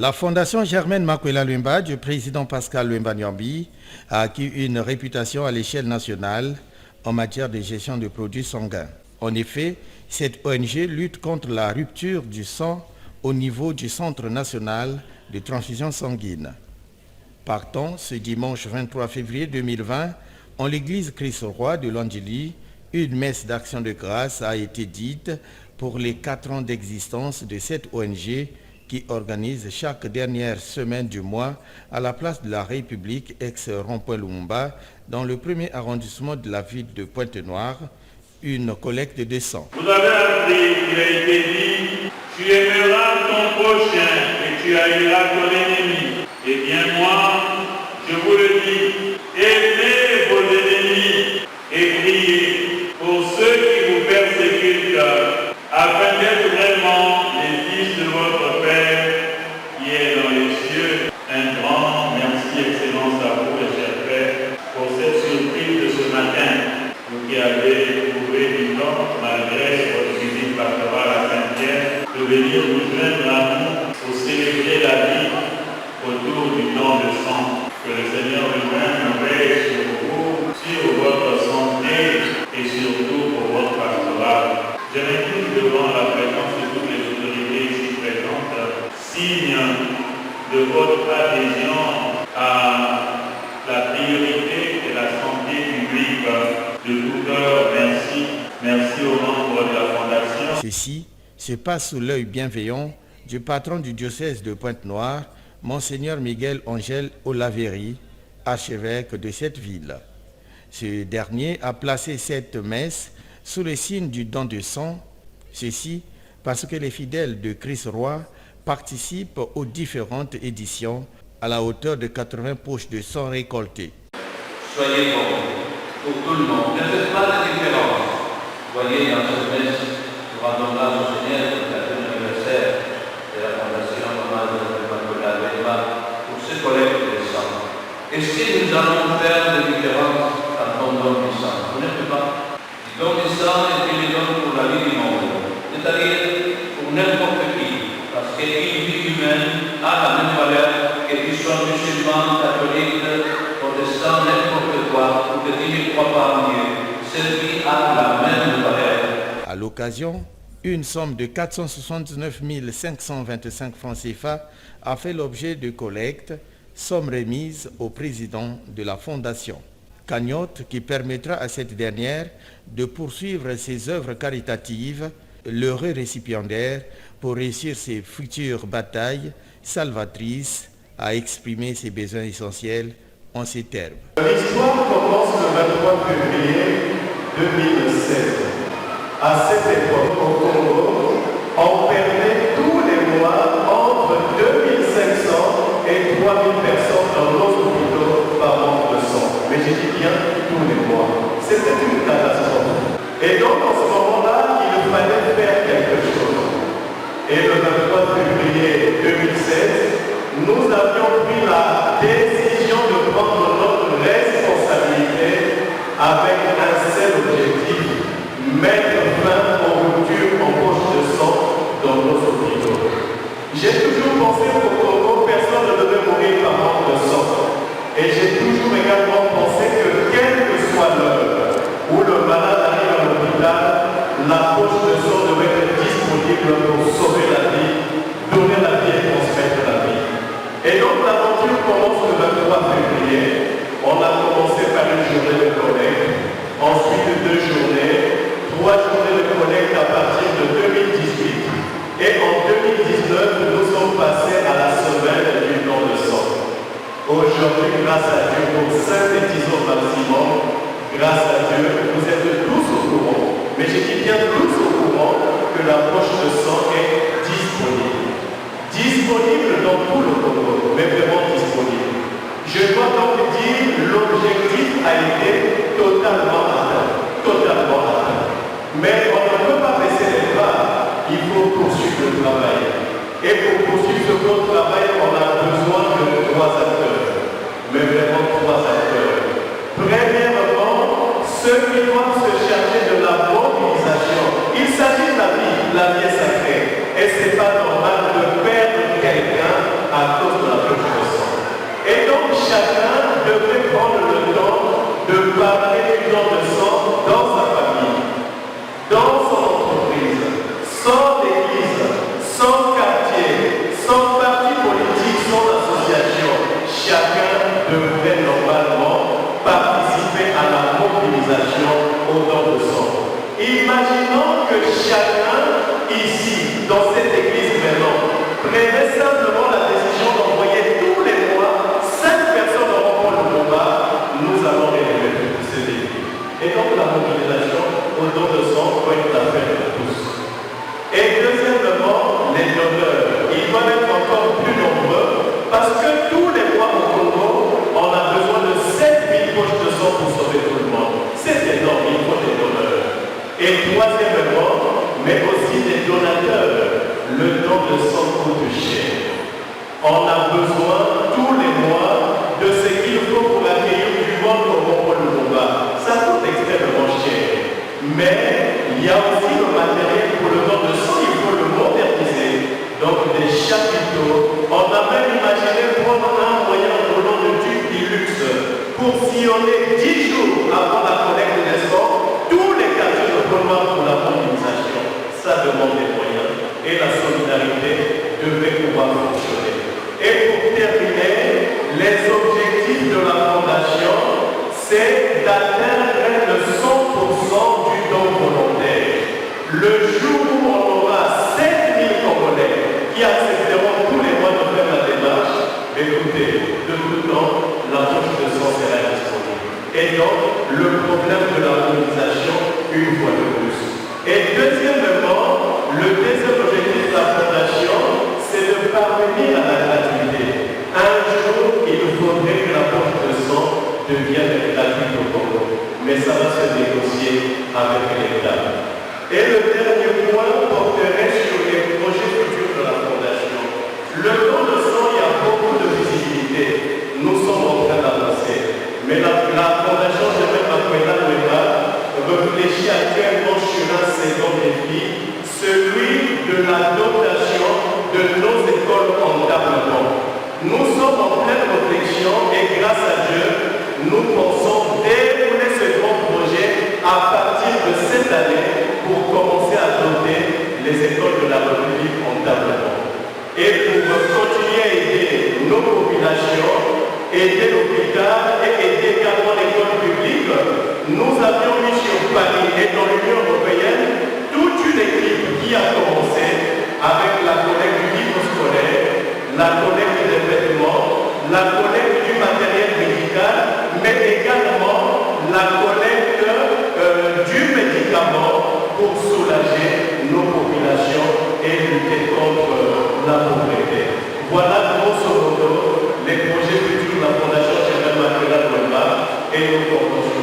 La fondation Germaine Makwela Lumba du président Pascal Lumba Nyambi a acquis une réputation à l'échelle nationale en matière de gestion de produits sanguins. En effet, cette ONG lutte contre la rupture du sang au niveau du Centre national de transfusion sanguine. Partant ce dimanche 23 février 2020, en l'église Christ-Roi de Landili, une messe d'action de grâce a été dite pour les 4 ans d'existence de cette ONG qui organise chaque dernière semaine du mois à la place de la République ex-Rond-Point Lumumba dans le premier arrondissement de la ville de Pointe-Noire, une collecte de sang. Vous avez appris, il a été dit, tu aimeras ton prochain et tu haïras ton ennemi. Eh bien moi, je vous le dis, aimez vos ennemis et priez pour ceux qui vous persécutent, afin d'être vraiment les fils de votre Père qui est dans les cieux. Un grand merci, Excellence, à vous, mes chers frères, pour cette surprise de ce matin. Vous qui avez trouvé du temps, malgré votre visite pastorale à Saint-Pierre, de venir nous joindre à nous pour célébrer la vie autour du don de sang. Que le Seigneur lui-même veille sur vous, sur votre santé et surtout pour votre pastoral. Je m'incline devant la présence de toutes les autorités ici présentes, signe de votre adhésion à la priorité de la santé publique. De tout cœur, merci. Merci aux membres de la Fondation. Ceci se passe sous l'œil bienveillant du patron du diocèse de Pointe-Noire, Monseigneur Miguel Angel Olaveri, archevêque de cette ville. Ce dernier a placé cette messe sous le signe du don de sang, ceci parce que les fidèles de Christ-Roi participent aux différentes éditions à la hauteur de 80 poches de sang récoltées. Soyez bons pour tout le monde, ne faites pas de différence. Voyez dans cette messe, nous rendons grâce au Seigneur pour la fin anniversaire de la Fondation Normale de Makwela Lumba pour ce collecte de sang. Et si nous allons faire des différences en don du sang, vous n'êtes pas. Le don du sang est une don pour la vie du monde, c'est-à-dire pour n'importe qui, parce qu'une vie humaine a la même valeur que tu sois musulman, catholique, protestant, n'importe quoi, ou que tu ne crois pas en Dieu. Cette vie a la même valeur. À l'occasion, une somme de 479 525 francs CFA a fait l'objet de collecte, somme remise au président de la Fondation. Cagnotte qui permettra à cette dernière de poursuivre ses œuvres caritatives, l'heureux récipiendaire pour réussir ses futures batailles salvatrices à exprimer ses besoins essentiels en ces termes. L'histoire commence le 23 février 2016. À cette époque, au Congo, on perdait tous les mois entre 2500 et 3000 personnes dans nos hôpitaux par manque de sang. Mais je dis bien tous les mois. C'était une catastrophe. Et donc, en ce moment-là, il fallait faire quelque chose. Et le 23 février 2016, nous avions pris la décision de prendre notre responsabilité avec un seul objectif, mettre fin aux ruptures en poche de sang dans nos hôpitaux. J'ai toujours pensé qu'au Congo, personne ne devait mourir par manque de sang. Et j'ai toujours également pensé que quelle que soit l'heure où le malade arrive à l'hôpital, la poche de sang devait être disponible pour sauver la vie, donner la vie et transmettre la vie. Et donc l'aventure commence le 23 février. On a commencé par une journée de collecte, ensuite 2 journées, 3 journées de collecte à partir de 2018. Et en 2019, nous sommes passés à la semaine du don de sang. Aujourd'hui, grâce à Dieu, pour synthétiser au maximum, grâce à Dieu, vous êtes tous au courant. Mais je dis bien tous au courant que la poche de sang est disponible. Disponible dans tout le Congo, mais vraiment disponible. Je dois donc dire l'objectif a été totalement atteint. Totalement atteint. Mais on ne peut pas baisser les bras. Il faut poursuivre le travail. Et pour poursuivre ce gros travail, on a besoin de 3 acteurs. Mais vraiment 3 acteurs. Premièrement, ceux qui doivent se charger de la mobilisation. Il s'agit de la vie est sacrée. Et ce n'est pas normal de perdre quelqu'un à que chacun ici, dans cette église maintenant, prendrait simplement la décision d'envoyer tous les mois 5 personnes au Rond-Point Lumumba, nous allons relever ce défi. Et donc la mobilisation au don de sang doit être l'affaire de tous. Et deuxièmement, les donneurs, ils doivent être encore plus nombreux parce que tous les mois au Congo, on a besoin de 7000 poches de sang pour sauver tout le monde. C'est énorme, il faut des donneurs. Et troisièmement, mais aussi des donateurs. Le don de sang coûte cher. On a besoin tous les mois de ce qu'il faut pour accueillir du monde au Rond-Point Lumumba. Ça coûte extrêmement cher. Mais il y a aussi le matériel pour le don de sang, il faut le moderniser. Donc des chapiteaux. On a même imaginé prendre un moyen au nom de tube Deluxe pour sillonner 10 jours avant la collecte des sangs tous les quartiers de Colmar pour la mobilisation. Ça demande des moyens et la solidarité devait pouvoir fonctionner. Et pour terminer, les objectifs de la Fondation, c'est d'atteindre le 100% du don volontaire. Le jour où on aura 7000 Congolais qui accepteront tous les mois de faire la démarche, écoutez, de tout temps, la poche de sang sera disponible. Et donc, le problème de la mobilisation, une fois de plus. Et deuxièmement, le deuxième objectif de la Fondation, c'est de parvenir à la gratuité. Un jour, il faudrait que la poche de sang devienne gratuite au Congo. Mais ça va se négocier avec l'État. Et le dernier point porterait sur les projets futurs de la Fondation. Le don de sang, il y a beaucoup de visibilité. Nous sommes en train d'avancer. Mais la Fondation Germaine Makwela Lwemba réfléchit actuellement sur un second défi, celui de la dotation de nos écoles comptablement. Nous sommes en pleine réflexion et grâce à Dieu, nous pensons dérouler ce grand projet à partir de cette année pour commencer à doter les écoles de la République comptablement. Et pour continuer à aider nos populations, aider l'hôpital et aider également l'école publique, nous avions mis sur Paris et dans l'Union européenne toute une équipe qui a commencé avec la collecte du livre scolaire, la collecte des vêtements, la collecte du matériel médical, mais également la collecte du médicament pour soulager nos populations et lutter contre la pauvreté. Voilà grosso modo les projets futurs de la Fondation Germaine Makwela Lwemba et nos conventions.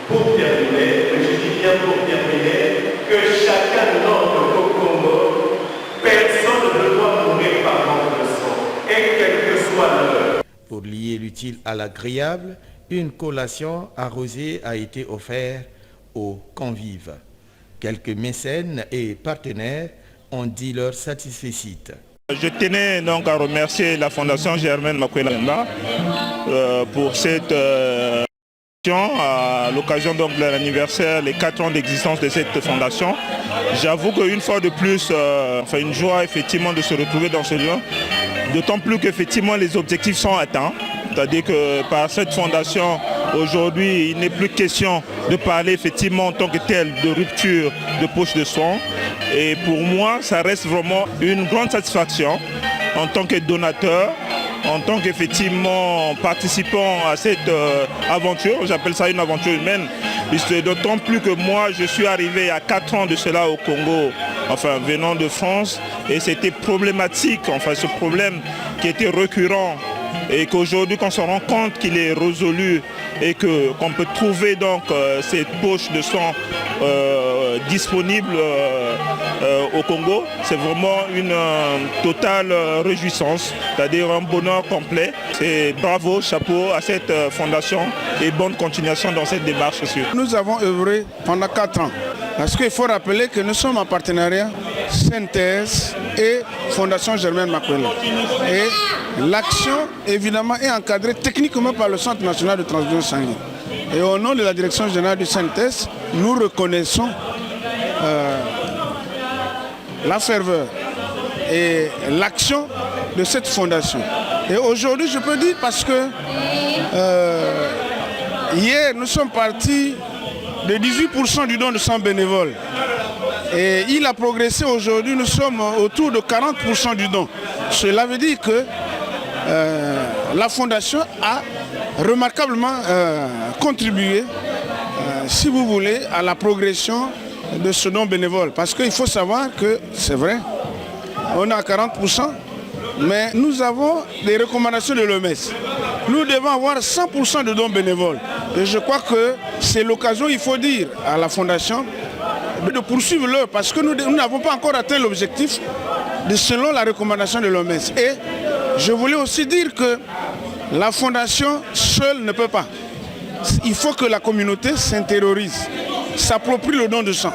Pour terminer, je dis bien pour terminer, que chacun note au Congo, personne ne doit mourir par manque de sang, et quelle que soit l'heure. Pour lier l'utile à l'agréable, une collation arrosée a été offerte aux convives. Quelques mécènes et partenaires ont dit leur satisfecit. Je tenais donc à remercier la Fondation Germaine Makwela Lwemba pour cette à l'occasion donc de l'anniversaire, les 4 ans d'existence de cette fondation. J'avoue qu'une fois de plus, une joie effectivement de se retrouver dans ce lieu, d'autant plus qu'effectivement les objectifs sont atteints. C'est-à-dire que par cette fondation, aujourd'hui, il n'est plus question de parler effectivement en tant que tel de rupture de poche de sang. Et pour moi, ça reste vraiment une grande satisfaction en tant que donateur, en tant qu'effectivement participant à cette aventure. J'appelle ça une aventure humaine, puisque d'autant plus que moi, je suis arrivé il y a 4 ans de cela au Congo, venant de France, et c'était problématique, ce problème qui était récurrent, et qu'aujourd'hui, qu'on se rend compte qu'il est résolu et qu'on peut trouver donc cette poche de sang disponible au Congo, c'est vraiment une totale réjouissance, c'est-à-dire un bonheur complet. Et bravo, chapeau à cette fondation et bonne continuation dans cette démarche aussi. Nous avons œuvré pendant 4 ans, parce qu'il faut rappeler que nous sommes en partenariat Synthèse et Fondation Germaine Makwela. Et l'action, évidemment, est encadrée techniquement par le Centre national de transfusion sanguine. Et au nom de la direction générale du Synthèse, nous reconnaissons la ferveur et l'action de cette fondation. Et aujourd'hui, je peux dire parce que hier, nous sommes partis de 18% du don de sang bénévole. Et il a progressé aujourd'hui, nous sommes autour de 40% du don. Cela veut dire que la fondation a remarquablement contribué, si vous voulez, à la progression de ce don bénévole. Parce qu'il faut savoir que, c'est vrai, on est à 40%, mais nous avons des recommandations de l'OMS. Nous devons avoir 100% de dons bénévoles. Et je crois que c'est l'occasion, il faut dire à la fondation, de poursuivre l'œuvre, parce que nous n'avons pas encore atteint l'objectif selon la recommandation de l'OMS. Et je voulais aussi dire que la fondation seule ne peut pas. Il faut que la communauté s'intériorise, s'approprie le don de sang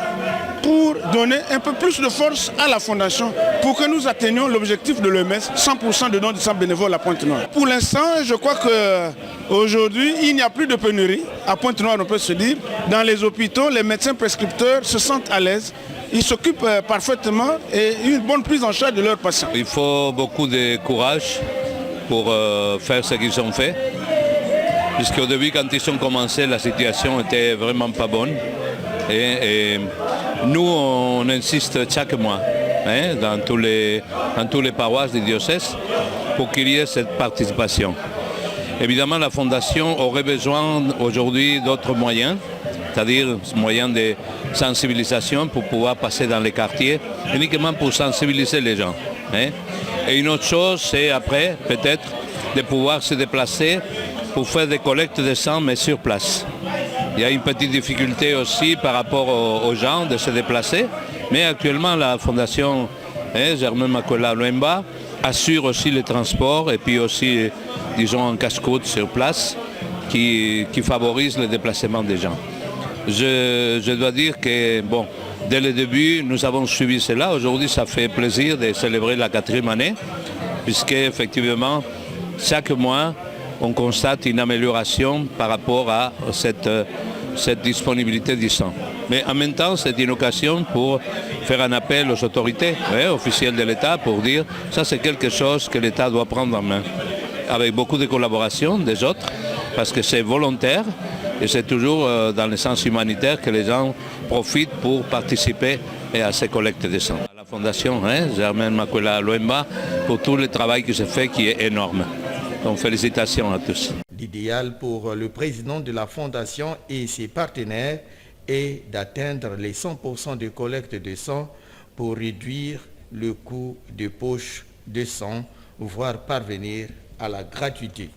pour donner un peu plus de force à la fondation pour que nous atteignions l'objectif de l'OMS, 100% de dons de sang bénévole à Pointe-Noire. Pour l'instant, je crois qu'aujourd'hui, il n'y a plus de pénurie. À Pointe-Noire, on peut se dire, dans les hôpitaux, les médecins prescripteurs se sentent à l'aise. Ils s'occupent parfaitement et une bonne prise en charge de leurs patients. Il faut beaucoup de courage pour faire ce qu'ils ont fait. Puisqu'au début, quand ils ont commencé, la situation n'était vraiment pas bonne. Et nous, on insiste chaque mois dans tous les paroisses du diocèse pour qu'il y ait cette participation. Évidemment, la Fondation aurait besoin aujourd'hui d'autres moyens, c'est-à-dire moyens de sensibilisation pour pouvoir passer dans les quartiers, uniquement pour sensibiliser les gens. Et une autre chose, c'est après, peut-être, de pouvoir se déplacer pour faire des collectes de sang, mais sur place. Il y a une petite difficulté aussi par rapport aux gens de se déplacer, mais actuellement la Fondation Germain Makwela Lwemba assure aussi le transport et puis aussi, disons, un casse-croûte sur place qui favorise le déplacement des gens. Je dois dire que, bon, dès le début, nous avons suivi cela. Aujourd'hui, ça fait plaisir de célébrer la 4e année, puisque effectivement, chaque mois, on constate une amélioration par rapport à cette disponibilité du sang. Mais en même temps, c'est une occasion pour faire un appel aux autorités officielles de l'État pour dire ça c'est quelque chose que l'État doit prendre en main. Avec beaucoup de collaboration des autres, parce que c'est volontaire et c'est toujours dans le sens humanitaire que les gens profitent pour participer à ces collectes de sang. La Fondation Germain Makwela Lwemba pour tout le travail qui se fait qui est énorme. Donc félicitations à tous. L'idéal pour le président de la Fondation et ses partenaires est d'atteindre les 100% de collecte de sang pour réduire le coût de poche de sang, voire parvenir à la gratuité.